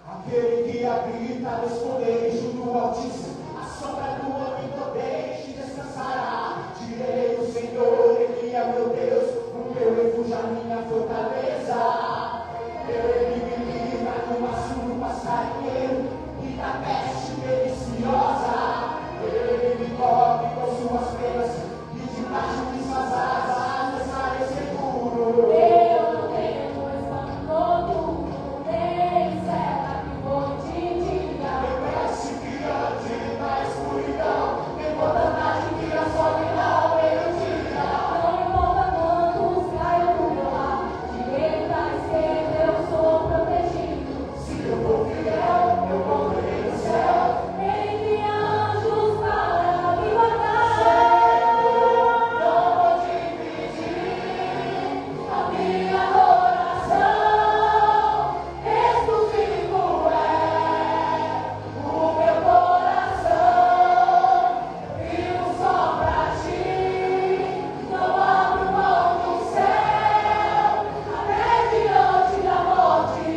Aquele que habita nos poderes do Altíssimo, a sombra do Onipotente descansará. Direi o Senhor, Ele é meu Deus, o meu refúgio, a minha fortaleza. Ele me livra do laço do passarinheiro e da peste deliciosa. Ele me cobre com suas penas e debaixo de suas asas estarei seguro. Eu não temo espanto noturno, nem seta que voe de dia. Reconhece que ande na escuridão, nem mortandade que assole ao meio-dia. Não importa quantos caiam do meu lado, direita, esquerda, eu sou protegido. Se eu for fiel, eu morrerei no céu. Envie anjos para me guardar. Não vou dividir a minha adoração. Exclusivo é o meu coração. Eu vivo só pra ti. Não abro mão do céu. Até diante da morte.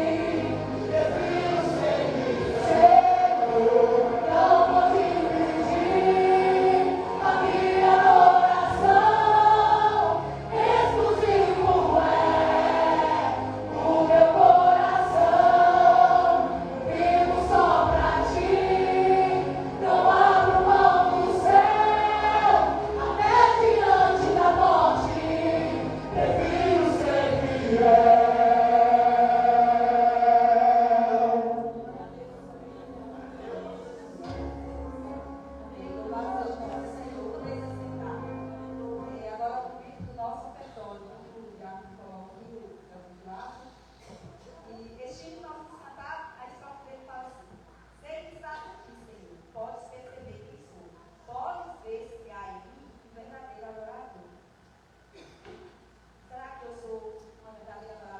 Prefiro seguir, Senhor. Não vou dividir a minha adoração. Exclusivo é o meu coração. Vivo só pra ti. Não abro mão do céu. Até diante da morte. Prefiro ser fiel. Louvado seja o Senhor, podeis assentar. Agora o grito do nosso ofertório, o diácono coloca aqui o braço. E este hino nós vamos cantar, a estrofe dele fala assim: sei que estás aqui, Senhor, podes perceber quem sou, podes ver se há em mim um verdadeiro adorador. Será que eu sou uma verdadeira adoradora?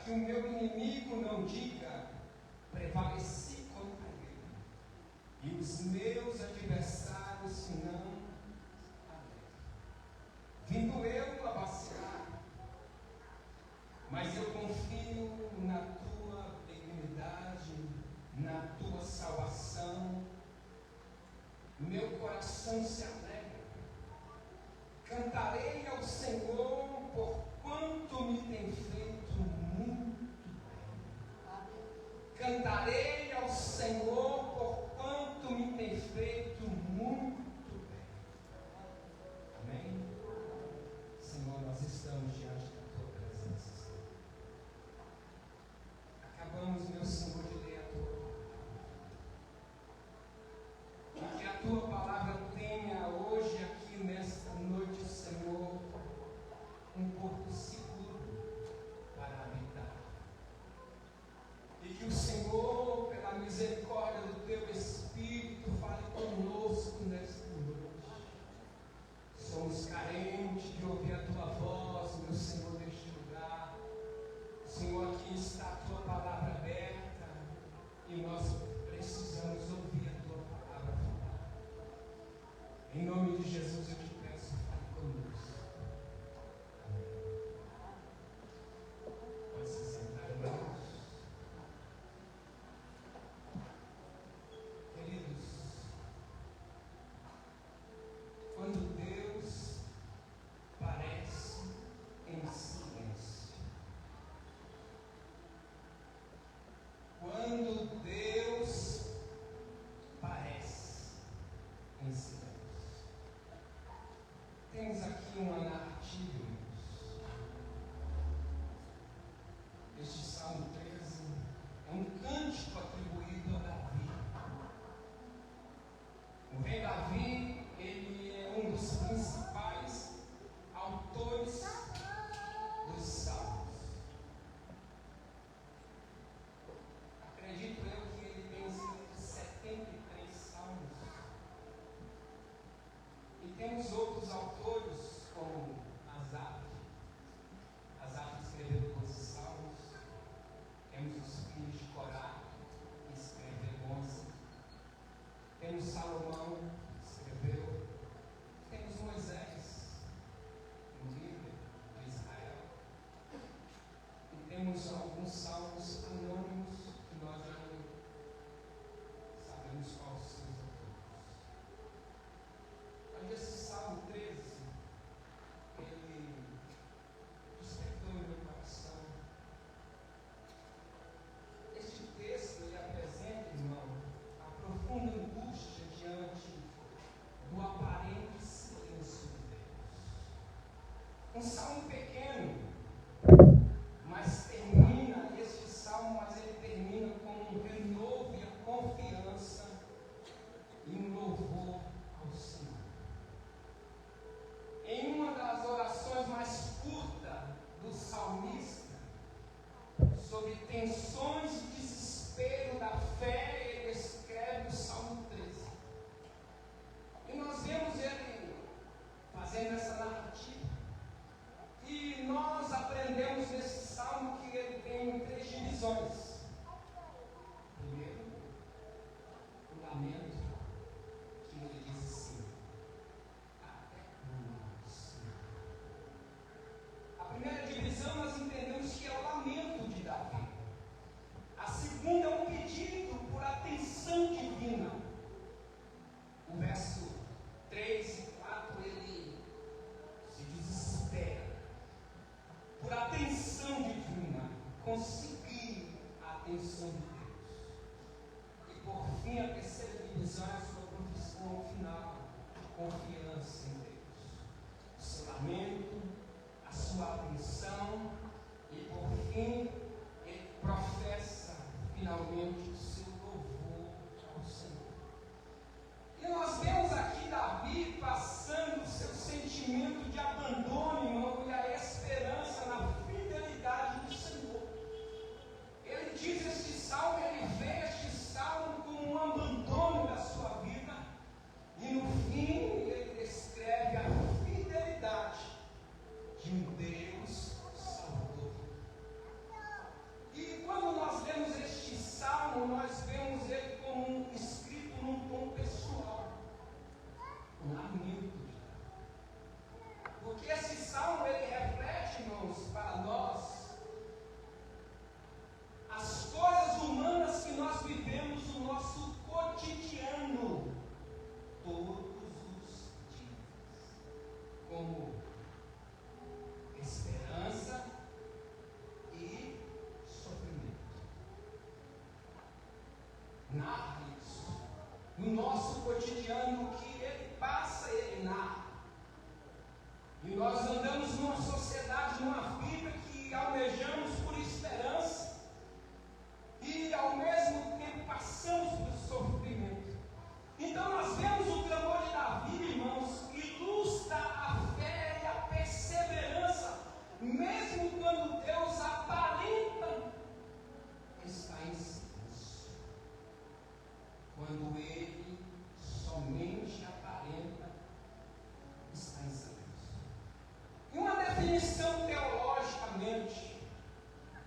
que o meu inimigo não diga, prevaleci contra ele, e os meus adversários não alegram. Vindo eu a vacilar, mas eu confio na tua benignidade, na tua salvação. Meu coração se alegra. Cantarei ao Senhor por quanto me tem feito muito bem. Cantarei ao Senhor por quanto me tem feito muito bem. Amém? Senhor, nós estamos diante da tua presença. Acabamos, meu Senhor, de ler a tua palavra. E que a tua palavra tenha hoje, aqui nesta noite, Senhor, um porto seguro para habitar. E que o Senhor, pela misericórdia do teu Espírito, fale conosco nesta noite. Somos carentes de ouvir a tua voz, meu Senhor, neste lugar. Senhor, aqui está a tua palavra aberta e nós precisamos ouvir a tua palavra falar. Em nome de Jesus eu te peço, fale conosco. Amém. Pode se sentar, irmãos. Queridos, quando Deus parece em silêncio, quando Deus parece em silêncio, temos aqui uma narrativa, irmãos. Este Salmo 13 é um cântico atribuído a Davi. O rei Davi, ele é um dos principais autores dos Salmos. Acredito eu que ele tem cerca de 73 salmos. E temos outros autores, como Asaf. Asaf escreveu 12 salmos. Temos os filhos de Corá, que escreveram 11. Temos Salomão, que escreveu. Temos Moisés, um líder de Israel. E temos alguns salmos anônimos que nós já não sabemos quais os seus autores. Mas esse Salmo 13, ele despertou no meu coração. Este texto, ele apresenta, irmão, a profunda angústia diante do aparente silêncio de Deus. Um salmo pequeno, mas termina, este salmo, mas ele termina com um renovo e a confiança e um louvor ao Senhor. Em uma das orações mais curtas do salmista, sobre tensões e desespero da fé, ele escreve o Salmo 13. E nós vemos ele fazendo essa narrativa. E nós aprendemos nesse salmo que ele tem 3 divisões. Primeiro, o lamento, que ele diz assim: até quando, Senhor? A primeira divisão nós entendemos que é o lamento de Davi. A segunda é um pedido por atenção divina. O verso 3 e 4, ele se desespera por atenção divina, conseguir a atenção de Deus. E por fim, a terceira divisão é a sua profissão final, confiança em Deus. O seu lamento, a sua atenção, e por fim, ele professa finalmente o seu louvor ao Senhor. E nós vemos aqui Davi passando o seu sentimento de abandono, irmão, e a esperança na fidelidade do Senhor. Ele diz este salmo, ele vê este salmo como um abandono da sua vida, e no fim ele descreve a fidelidade de um Deus salvador. narra isso. No nosso cotidiano, o que ele passa, ele narra. E nós andamos numa sociedade, numa vida que almejamos por esperança. E ao mesmo tempo passamos por sofrimento. Então nós vemos o clamor de Davi, irmãos, ilustra a fé e a perseverança, mesmo quando Deus aparenta estar em silêncio. Quando Ele somente aparenta estar em silêncio. E uma definição teologicamente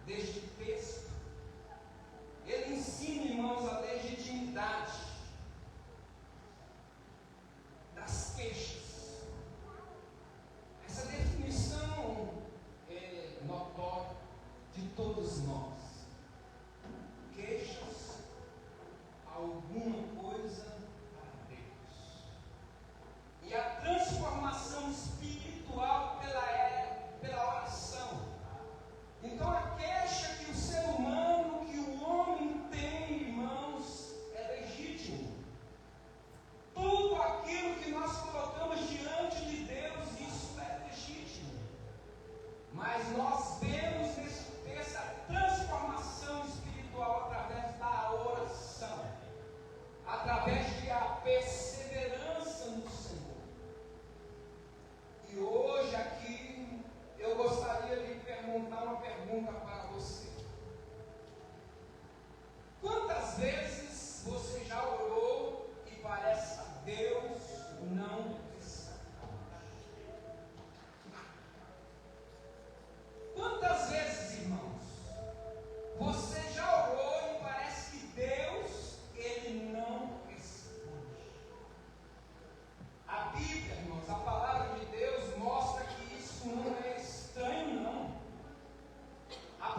deste texto, ele ensina, irmãos, a legitimidade das queixas. Essa definição é notória de todos nós. Queixas alguma coisa para Deus. E a transformação espiritual pela oração. Então a queixa que o ser humano, que o homem tem, irmãos, é legítimo. Tudo aquilo que nós colocamos diante de Deus, isso é legítimo. Mas nós vemos nesse texto a transformação espiritual através da oração, através da perseverança no Senhor. E hoje aqui eu gostaria de perguntar uma pergunta para você. Quantas vezes você já orou e parece que Deus não responde? Quantas vezes, irmãos, você já orou e parece que Deus, Ele não responde? A Bíblia, irmãos, a palavra de Deus mostra que isso não é estranho, não. A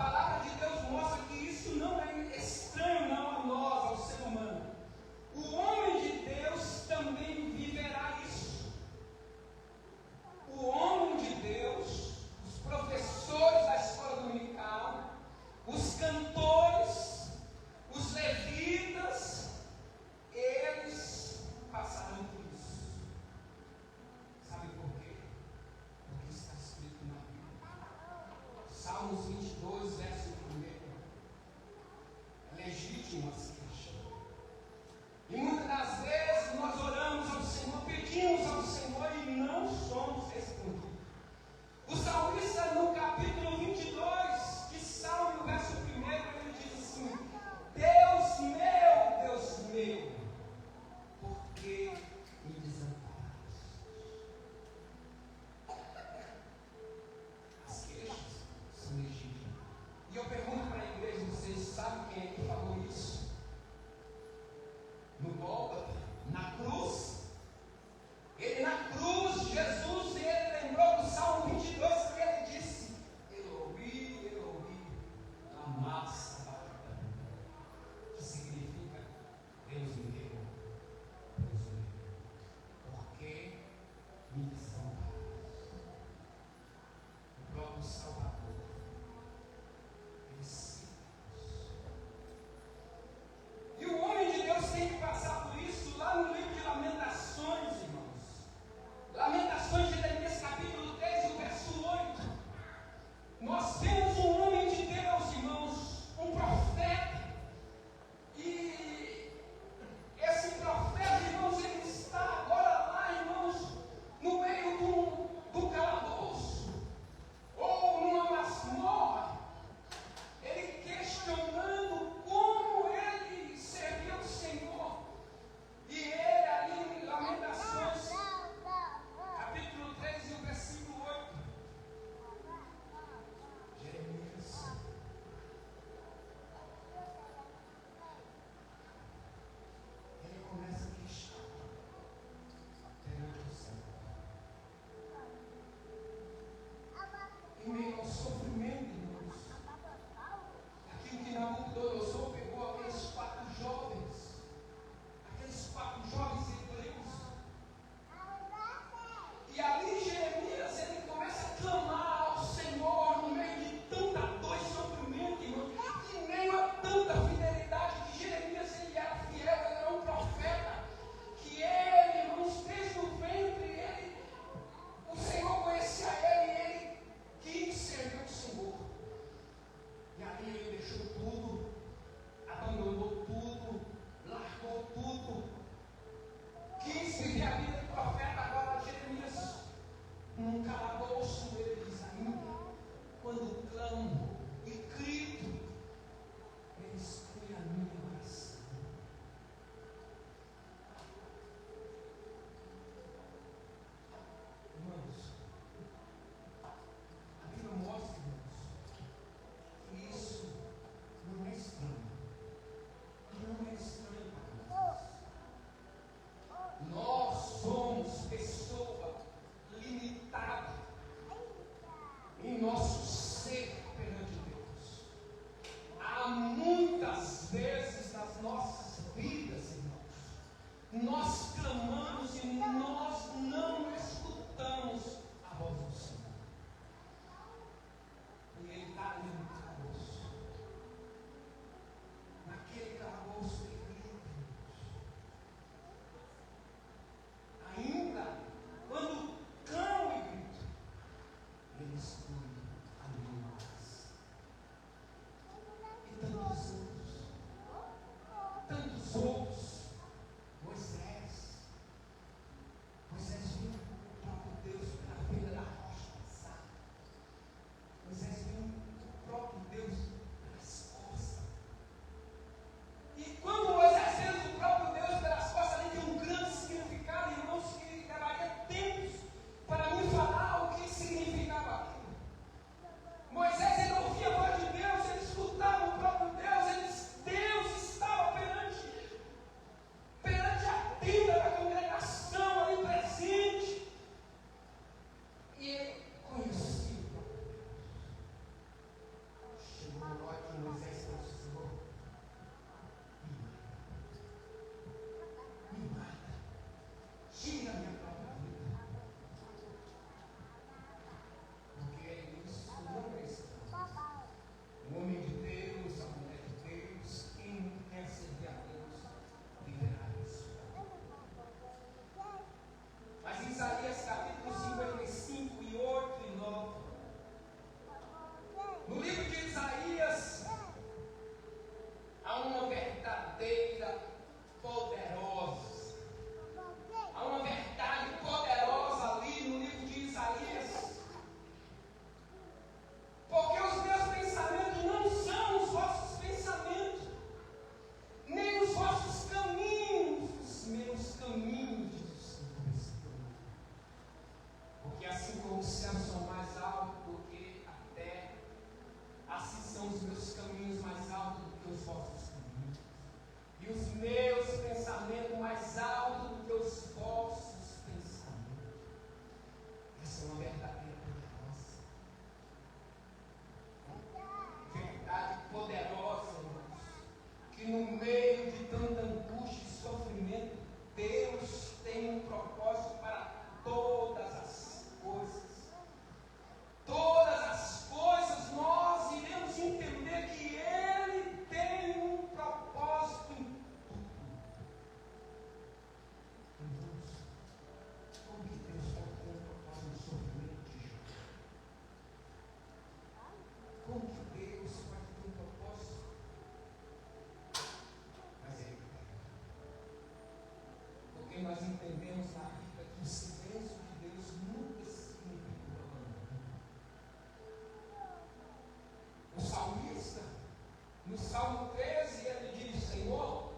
No Salmo 13, ele diz: Senhor,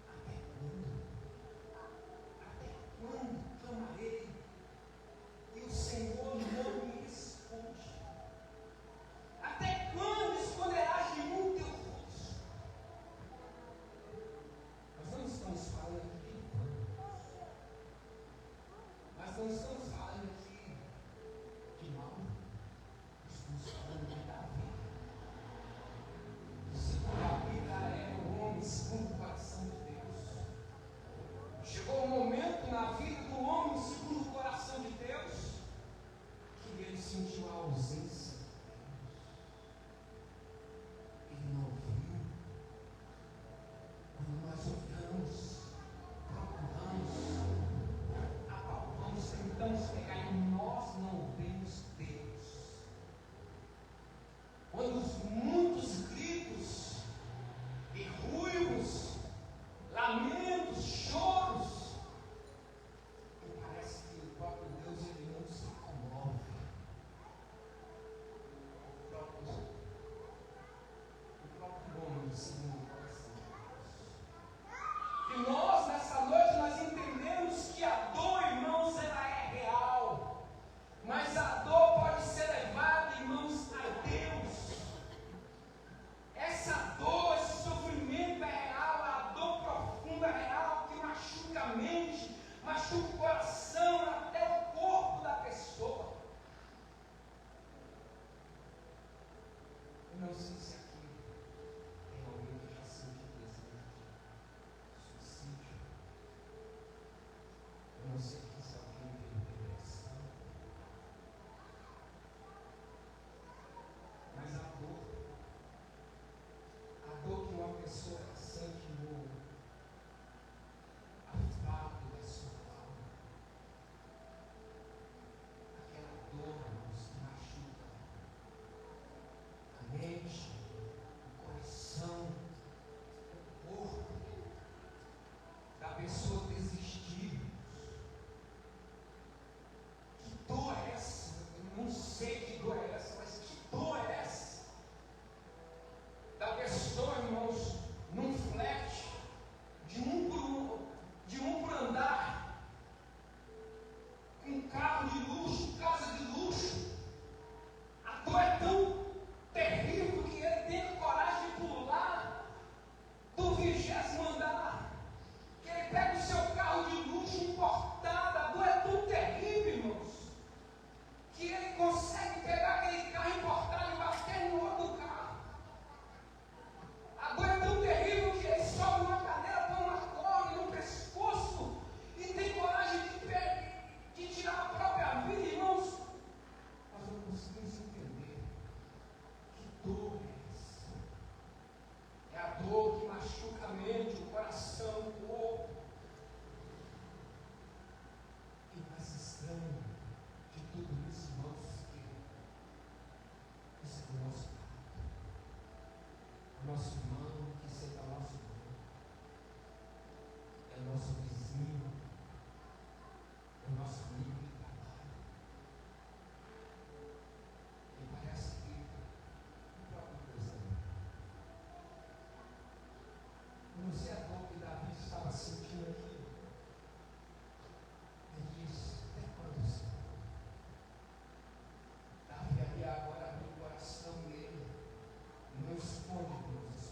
até quando? Até quando clamarei? E o Senhor não me responde. Até quando esconderás de mim o teu rosto? Nós não estamos falando aqui de planos. Nós não estamos falando aqui de mal. Nós estamos falando de Davi. Davi era um homem segundo o coração de Deus. Chegou um momento na vida do homem segundo o coração de Deus que ele sentiu a ausência de Deus. Ele não ouviu. Quando nós olhamos, procuramos, apalpamos, tentamos pegar e nós não vemos Deus. Quando muitos gritos e ruivos, lamentos, choros, e parece que o próprio Deus ele não se comove. O próprio homem segundo o coração de Deus. E nós, nessa noite, nós entendemos que a dor, irmãos, ela é real. Mas a dor pode ser levada, irmãos, a Deus. Essa dor, esse sofrimento é real, a dor profunda é real, que machuca a mente, machuca o coração, até o corpo da pessoa. Eu não sei se aqui tem alguém que já sentiu desejo de suicídio. Eu não sei aqui se alguém teve depressão. Mas a dor que uma pessoa sente no afago da sua alma, aquela dor nos machuca a mente, o coração, o corpo da pessoa desistir. Que dor é essa? Eu não sei que dor é essa, mas que dor é essa? Da pessoa, irmãos, num flat, de um por andar, com carro de luxo, casa de luxo. A dor é tão terrível que ele tem coragem de pular do 20º andar, que ele pega o seu carro de luxo importado. A dor é tão terrível, irmãos, que ele consegue pegar aquele carro importado e bater no outro carro. A dor é tão terrível que ele sobe uma cadeira, põe uma corda no pescoço e tem coragem de tirar a própria vida, irmãos. Nós não conseguimos entender que dor é essa. É a dor que machuca a mente, o coração, o corpo. E o mais estranho de tudo isso, irmãos, que isso é do nosso lado. O nosso irmão que seja nosso irmão, é o nosso vizinho, é o nosso amigo de trabalho. E parece que o próprio Deus também. Eu não sei a dor que Davi estava sentindo aqui. Ele disse: até quando, Senhor? Davi havia agora abriu o coração dele. Não esconde Deus.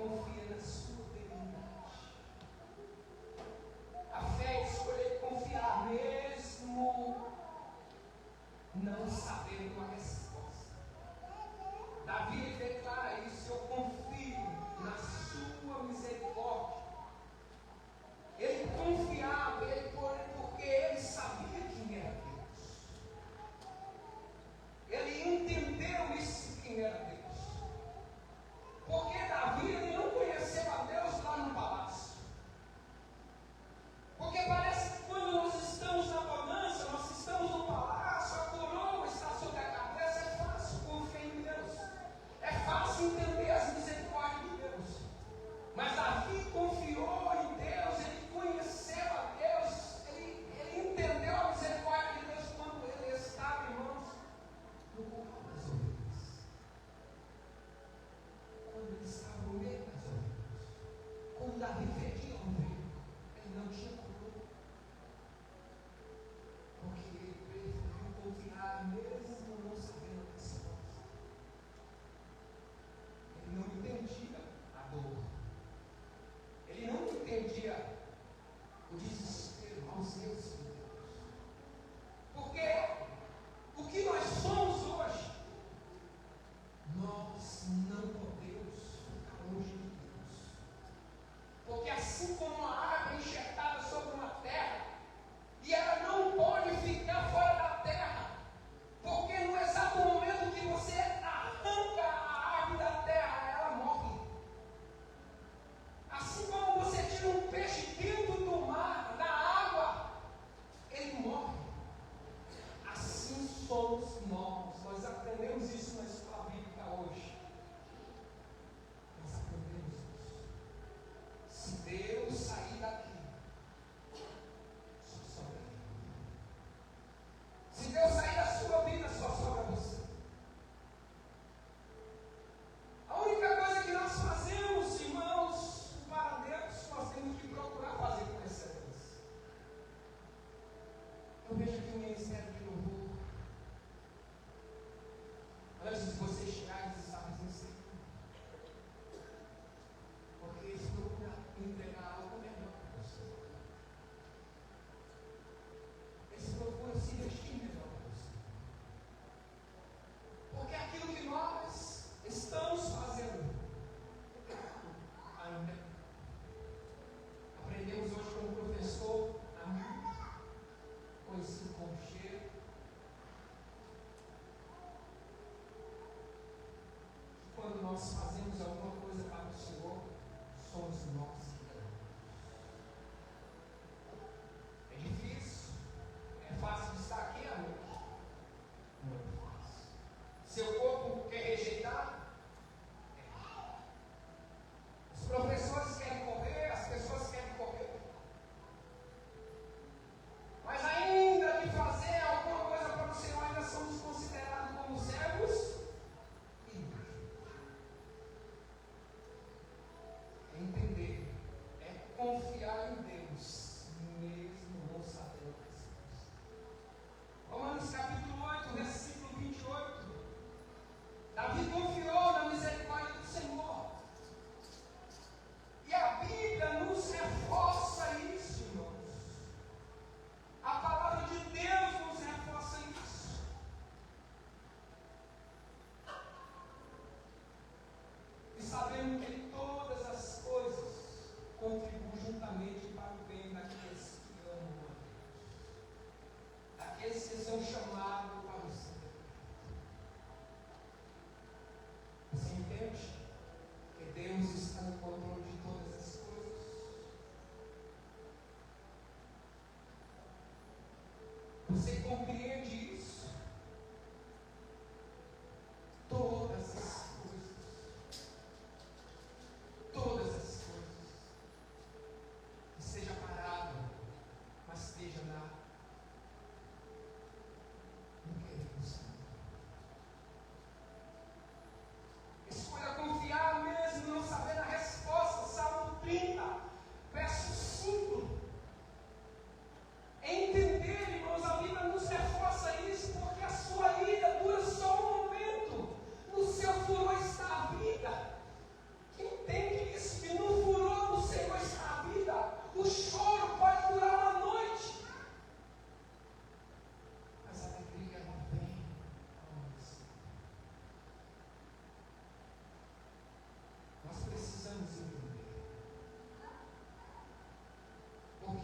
confia na sua debilidade. A fé é escolher confiar mesmo não sabendo a resposta. Davi declara isso: eu confio na sua misericórdia. Ele confiava, porque ele sabia quem era Deus. Ele entendeu isso, quem era Deus. Porque Davi, ele não conheceu a Deus lá no palácio. Porque parece que quando nós estamos na bonança, nós estamos no palácio, a coroa está sobre a cabeça, é fácil confiar em Deus. É fácil entender as misericórdias de Deus. Mas Davi confiou em Deus, ele conheceu a Deus, ele entendeu a misericórdia de Deus quando ele estava, irmãos, no curral das ovelhas. Quando ele estava no meio das ovelhas. Quando Davi fedia a ovelha, ele não tinha coroa. Porque ele preferiu confiar mesmo não sabendo a resposta. Ele não entendia a dor. Ele não entendia o desespero aos Deus de Deus. Porque o que nós somos hoje, nós não podemos ficar longe de Deus. Porque assim como a árvore é enxertada sobre uma terra, e ela não pode ficar fora da terra, porque no exato momento que você arranca a árvore da terra, ela morre. Assim como você tira um peixe dentro do mar, da água, ele morre. Assim somos nós. Nós aprendemos isso na escola bíblica hoje. Nós aprendemos isso. Se Deus sair daqui, só sobra ele. Se Deus sair da sua vida, só sobra você. A única coisa que nós fazemos, irmãos, para Deus, nós temos que procurar fazer com excelência. Eu vejo aqui o ministério de louvor. Antes de você chegar, eles estavam dizendo: porque eles procuram entregar algo melhor para você. Eles procuram se vestir melhor para você. Porque aquilo que nós estamos fazendo ainda. Aprendemos hoje com o professor amigo, conhecido como Cheiro, que quando nós fazemos alguma coisa para o Senhor, somos nós que ganhamos. É difícil, é fácil de estar aqui à noite. Não é fácil. Seu corpo quer rejeitar? Os professores querem correr, as pessoas querem correr. Mas ainda que fazer alguma coisa para o Senhor, ainda somos considerados como servos inúteis. É entender, é confiar em Deus, mesmo não sabendo a resposta. Romanos capítulo 8, versículo 28. Davi confiou na misericórdia do Senhor. E a Bíblia nos reforça isso, irmãos. A palavra de Deus nos reforça isso. E sabemos que todas as coisas contribuem juntamente para o bem daqueles que amam a Deus. Daqueles que são chamados para o céu. Você entende que Deus está no controle de todas as coisas? Você compreende isso? Todas as coisas. Todas as coisas. Esteja parado, mas esteja no querer do Senhor. Escolha confiar mesmo, não saber a resposta. Salmo 30, verso 5. Entender, irmãos, a Bíblia nos reforça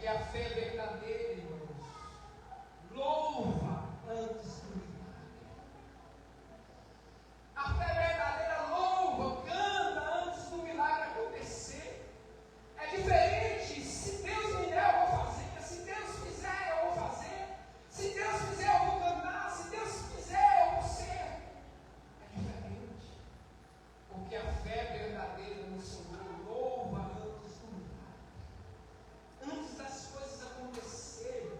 Porque a fé verdadeira, irmãos, louva antes do milagre. A fé verdadeira louva, canta antes do milagre acontecer. É diferente. Se Deus me der, eu vou fazer. Se Deus fizer, eu vou fazer. Se Deus fizer, eu vou cantar. Se Deus fizer, eu vou ser. É diferente. Porque a fé verdadeira no Senhor louva antes do milagre. Antes das coisas acontecerem.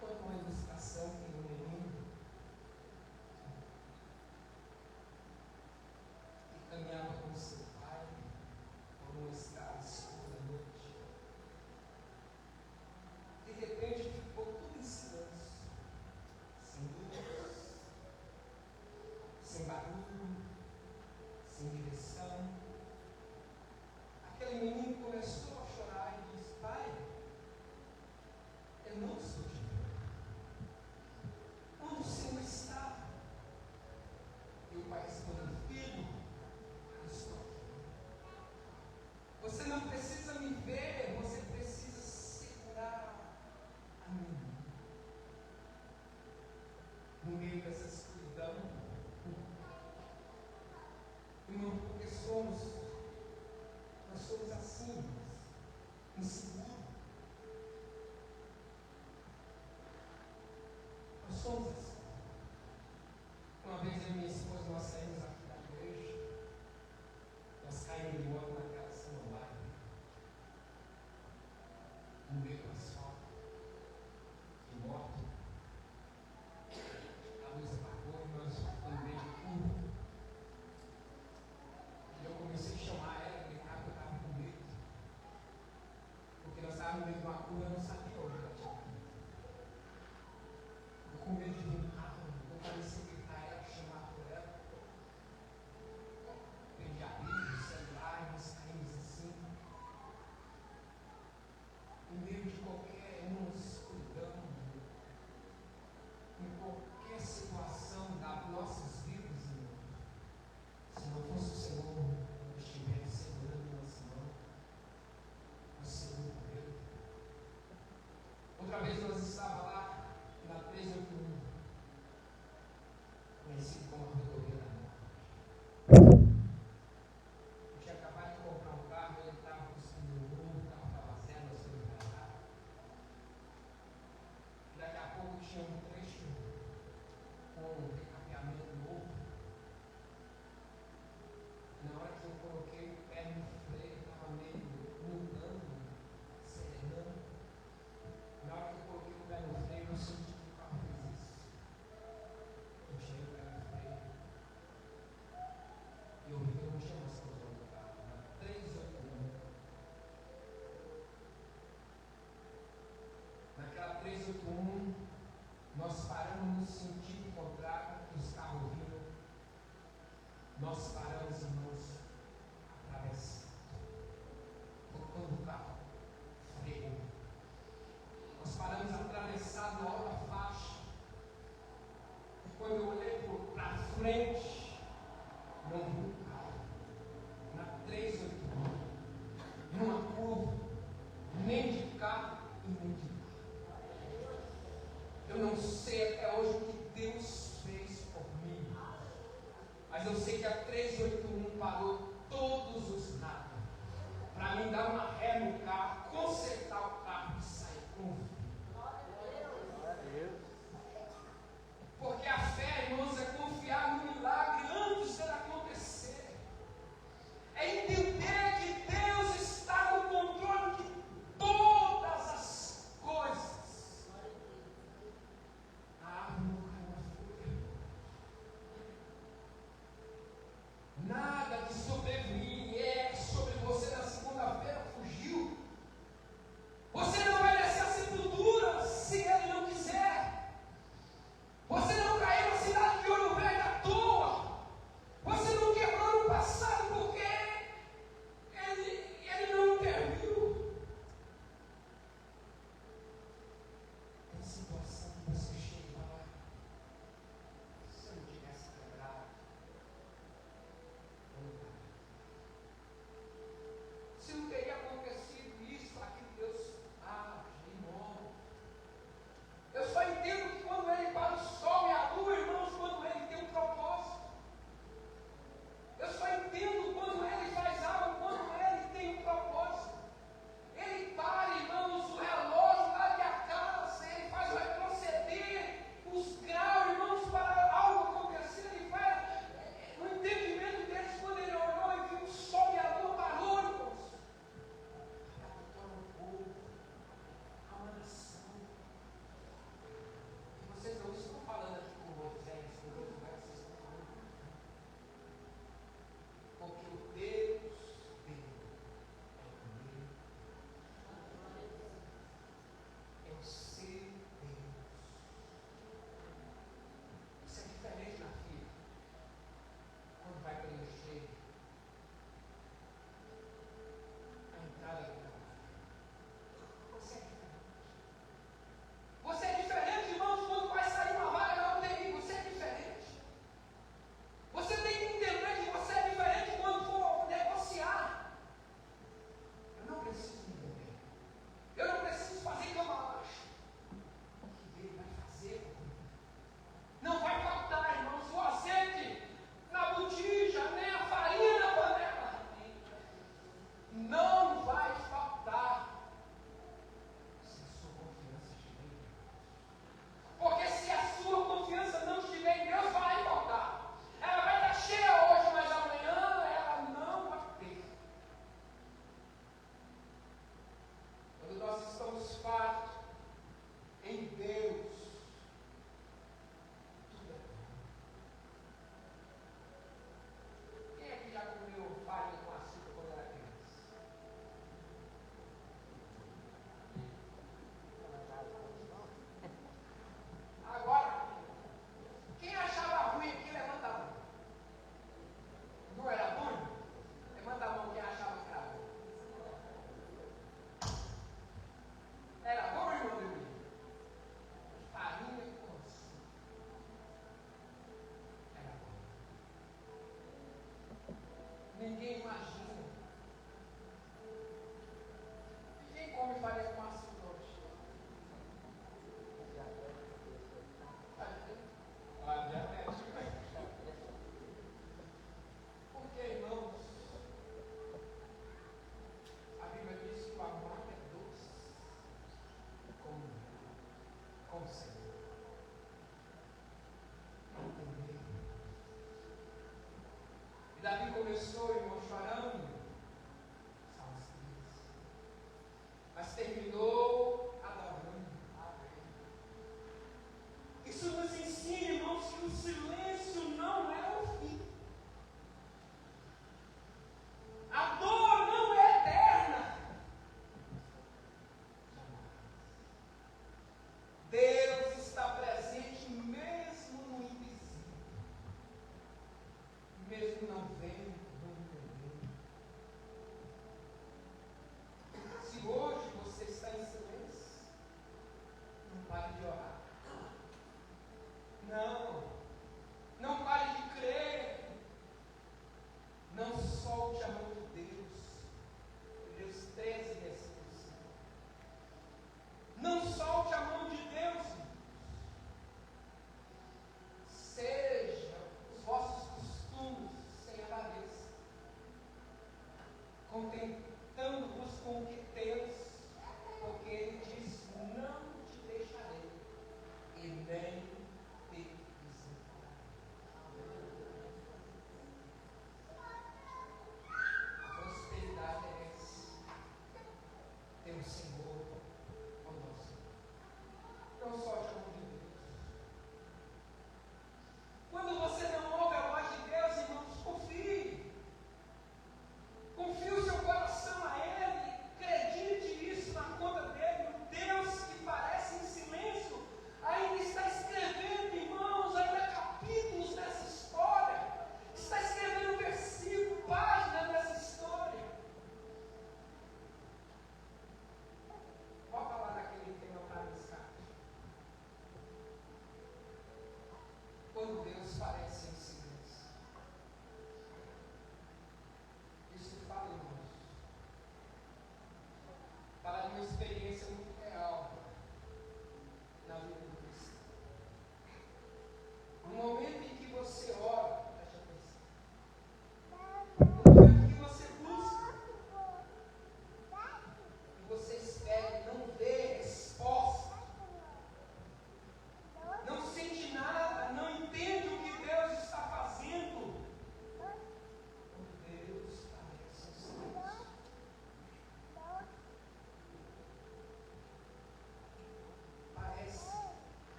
Quando uma ilustração tem um menino que caminhava com seu pai por uma estrada escura à noite. De repente ficou tudo em silêncio, sem luz, sem barulho, sem direção. Aquele menino começou a chorar e disse: pai, eu não estou te vendo. Onde o Senhor está? E o pai respondeu: filho, eu estou aqui. Você não precisa me ver, você precisa segurar a mim. No meio dessa escuridão, irmão, porque nós somos assim, inseguros. Nós somos assim. Uma vez eu e minha esposa, nós saímos aqui da igreja, nós caímos de moto naquela samambaia, no meio do asfalto, de moto. A luz apagou e nós ficamos no meio de curva. E eu comecei a chamar ela, gritar que eu estava com medo. Porque nós estávamos no meio de uma curva e eu não sabia onde ela tinha ido. Eu com medo de vir no carro, eu comecei a gritar ela, chamar por ela. Perdi a Bíblia, o celular, nós caímos assim. No meio de qualquer escuridão, em qualquer situação das nossas vidas, irmãos. Se não fosse o Senhor que estivesse segurando nossa mão, nós seríamos por Ele. Outra vez nós estávamos lá na 381, conhecido como a rodovia da morte. Eu tinha acabado de comprar um carro, ele estava buscando um novo, o carro estava zero, nós fomos para lá. Daqui a pouco tinha um trecho com um recapeamento novo. Na hora que eu coloquei o pé no freio, estava meio mudando, serenando. Na hora que eu coloquei o pé no freio, eu senti que o carro fez isso. Eu tirei o pé no freio. E eu vi que eu não tinha mais controle do carro. Na 381. Naquela 381, nós paramos no sentido contrário que os carros vinham. Nós paramos, irmãos, atravessando. Quando o carro freou. Nós paramos atravessado na hora faixa. E quando eu olhei para frente, não vi o carro. Na 381, numa curva, nem de carro e nem de carro. Eu não sei até hoje o que Deus fez por mim, mas eu sei que a 381 parou todos os lados para me dar uma ré no carro, consertar o carro e sair com o filho. Porque a fé, irmãos, é confiar no milagre antes dele acontecer. É entender que Deus está no controle de todas as coisas. A árvore não caiu na folha. Nada que sobrevive sobre você na segunda-feira fugiu. começou, irmão, chorando, Salmos 13, mas terminou adorando. Isso nos ensina, irmãos, que o silêncio não é o fim. A dor não é eterna. Deus está presente mesmo no invisível, mesmo não vendo, não vendo.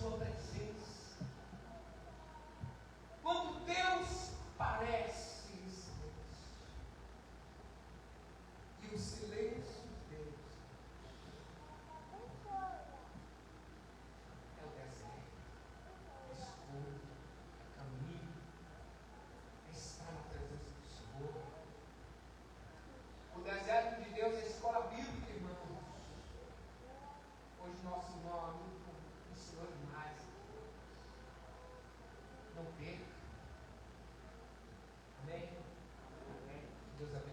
sua presença. Quando Deus parece em silêncio, e o silêncio de Deus é o deserto, é escuro, é caminho, é estar na presença do Senhor. O deserto de Deus é a escola bíblica, irmãos. Hoje nosso irmão amigo ensinou demais. Não perca. Amém? Amém. Deus abençoe.